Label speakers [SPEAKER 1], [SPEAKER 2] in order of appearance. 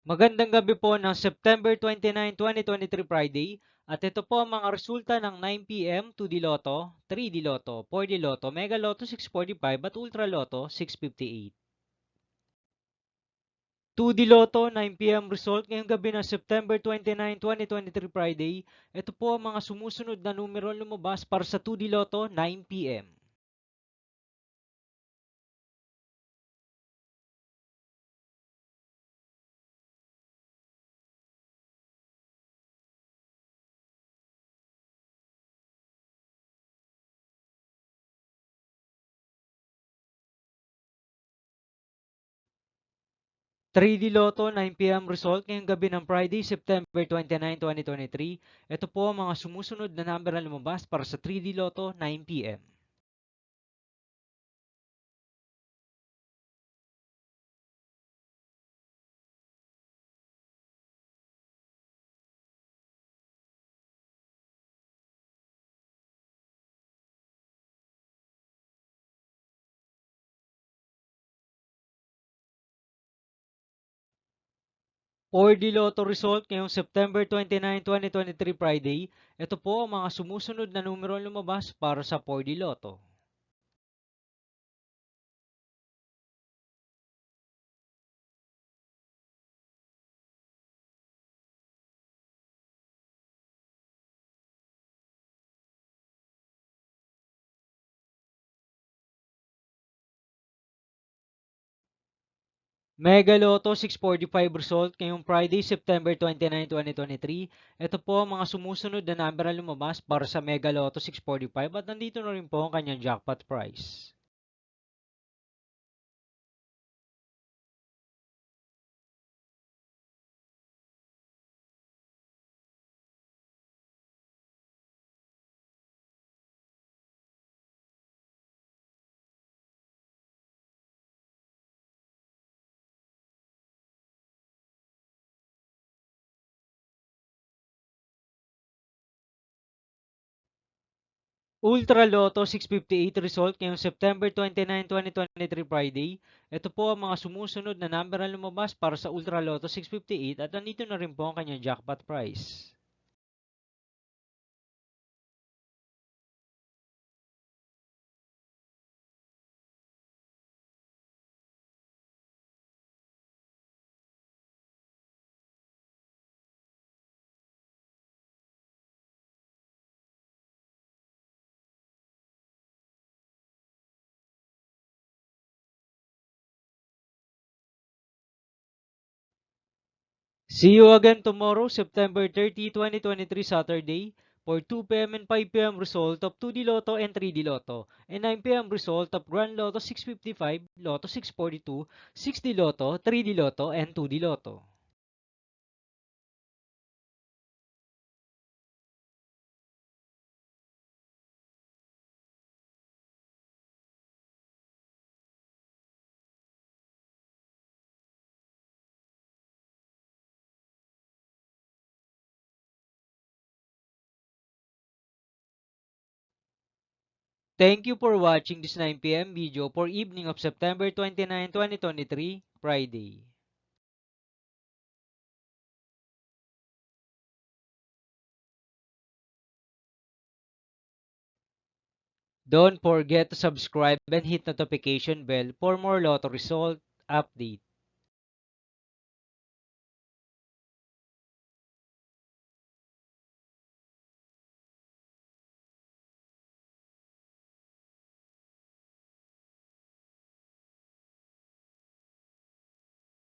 [SPEAKER 1] Magandang gabi po ng September 29, 2023 Friday. At ito po ang mga resulta ng 9 p.m. 2D Lotto, 3D Lotto, 4D Lotto, Mega Lotto 645 at Ultra Lotto 658. 2D Lotto 9 p.m. result ngayong gabi ng September 29, 2023 Friday. Ito po ang mga sumusunod na numero lumabas para sa 2D Lotto 9 p.m. 3D Lotto 9 p.m. result ngayong gabi ng Friday, September 29, 2023. Ito po ang mga sumusunod na number na lumabas para sa 3D Lotto 9 p.m. 4D Lotto result ngayong September 29, 2023 Friday. Ito po ang mga sumusunod na numero lumabas para sa 4D Lotto. Mega Lotto 645 result ngayong Friday, September 29, 2023. Ito po ang mga sumusunod na number na lumabas para sa Mega Lotto 645 at nandito na rin po ang kanyang jackpot price. Ultra Lotto 658 result ngayong September 29, 2023 Friday. Ito po ang mga sumusunod na number na lumabas para sa Ultra Lotto 658 at nandito na rin po ang kanyang jackpot price. See you again tomorrow, September 30, 2023 Saturday for 2 p.m. and 5 p.m. result of 2D Lotto and 3D Lotto and 9 p.m. result of Grand Lotto 655, Lotto 642, 6D Lotto, 3D Lotto, and 2D Lotto. Thank you for watching this 9 p.m. video for evening of September 29, 2023, Friday. Don't forget to subscribe and hit notification bell for more lotto result update.